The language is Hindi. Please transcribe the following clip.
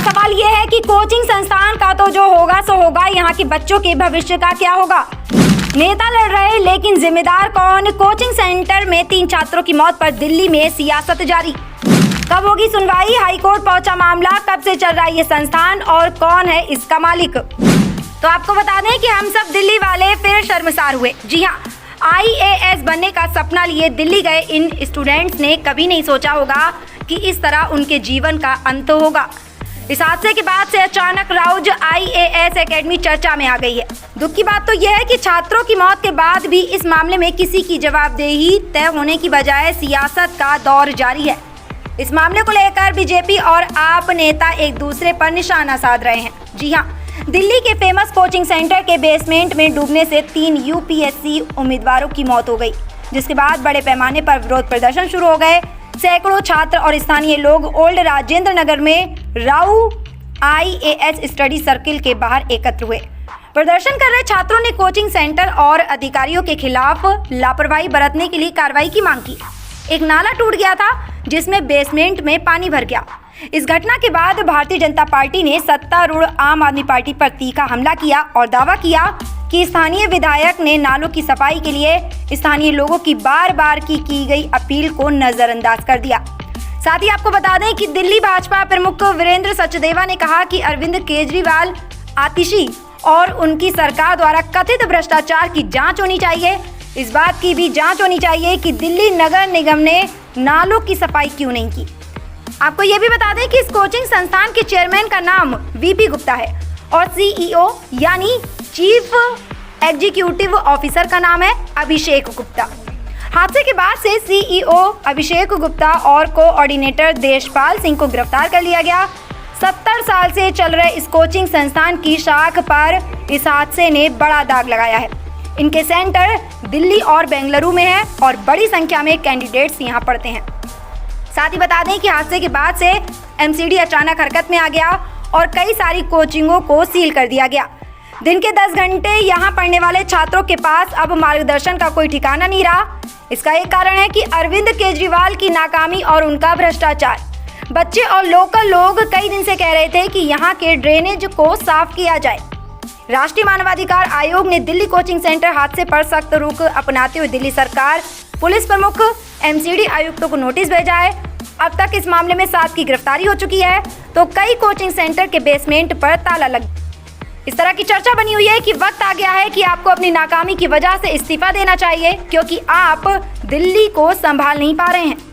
सवाल ये है कि कोचिंग संस्थान का तो जो होगा सो होगा, यहाँ के बच्चों के भविष्य का क्या होगा? नेता लड़ रहे लेकिन जिम्मेदार कौन? कोचिंग सेंटर में 3 छात्रों की मौत पर दिल्ली में सियासत जारी। कब होगी सुनवाई? हाईकोर्ट पहुंचा मामला। कब से चल रहा है ये संस्थान और कौन है इसका मालिक? तो आपको बता दें कि हम सब दिल्ली वाले फिर शर्मसार हुए। जी हाँ, IAS बनने का सपना लिए दिल्ली गए इन स्टूडेंट्स ने कभी नहीं सोचा होगा कि इस तरह उनके जीवन का अंत होगा। इस हादसे के बाद से अचानक राउज IAS एकेडमी चर्चा में आ गई है। दुख की बात तो यह है कि छात्रों की मौत के बाद भी इस मामले में किसी की जवाबदेही तय होने की बजाय सियासत का दौर जारी है। इस मामले को लेकर बीजेपी और आप नेता एक दूसरे पर निशाना साध रहे हैं। जी हाँ, दिल्ली के फेमस कोचिंग सेंटर के बेसमेंट में डूबने से 3 UPSC उम्मीदवारों की मौत हो गई, जिसके बाद बड़े पैमाने पर विरोध प्रदर्शन शुरू हो गए। सैकड़ों छात्र और स्थानीय लोग ओल्ड राजेंद्र नगर में राउ IAS स्टडी सर्किल के बाहर एकत्र हुए। प्रदर्शन कर रहे छात्रों ने कोचिंग सेंटर और अधिकारियों के खिलाफ लापरवाही बरतने के लिए कार्रवाई की मांग की। एक नाला टूट गया था जिसमें बेसमेंट में पानी भर गया। इस घटना के बाद भारतीय जनता पार्टी ने सत्तारूढ़ आम आदमी पार्टी पर तीखा हमला किया और दावा किया कि स्थानीय विधायक ने नालों की सफाई के लिए स्थानीय लोगों की बार बार की गई अपील को नजरअंदाज कर दिया। साथ ही आपको बता दें कि दिल्ली भाजपा प्रमुख वीरेंद्र सचदेवा ने कहा कि अरविंद केजरीवाल आतिशी और उनकी सरकार द्वारा कथित भ्रष्टाचार की जांच होनी चाहिए। इस बात की भी जांच होनी चाहिए कि दिल्ली नगर निगम ने नालों की सफाई क्यों नहीं की। आपको ये भी बता दें कि इस कोचिंग संस्थान के चेयरमैन का नाम VP गुप्ता है और CEO यानी चीफ एग्जीक्यूटिव ऑफिसर का नाम है अभिषेक गुप्ता। हादसे के बाद से CEO अभिषेक गुप्ता और कोऑर्डिनेटर देशपाल सिंह को गिरफ्तार कर लिया गया। 70 साल से चल रहे इस कोचिंग संस्थान की शाख पर इस हादसे ने बड़ा दाग लगाया है। इनके सेंटर दिल्ली और बेंगलुरु में है और बड़ी संख्या में कैंडिडेट्स यहाँ पढ़ते हैं। साथ ही बता दें कि हादसे के बाद से MCD अचानक हरकत में आ गया और कई सारी कोचिंगों को सील कर दिया गया। दिन के 10 घंटे यहाँ पढ़ने वाले छात्रों के पास अब मार्गदर्शन का कोई ठिकाना नहीं रहा। इसका एक कारण है कि अरविंद केजरीवाल की नाकामी और उनका भ्रष्टाचार। बच्चे और लोकल लोग कई दिन से कह रहे थे कि यहाँ के ड्रेनेज को साफ किया जाए। राष्ट्रीय मानवाधिकार आयोग ने दिल्ली कोचिंग सेंटर हादसे पर सख्त रुख अपनाते हुए दिल्ली सरकार, पुलिस प्रमुख, MCD आयुक्तों को नोटिस भेजा है। अब तक इस मामले में 7 की गिरफ्तारी हो चुकी है तो कई कोचिंग सेंटर के बेसमेंट पर ताला लग। इस तरह की चर्चा बनी हुई है कि वक्त आ गया है कि आपको अपनी नाकामी की वजह से इस्तीफा देना चाहिए, क्योंकि आप दिल्ली को संभाल नहीं पा रहे हैं।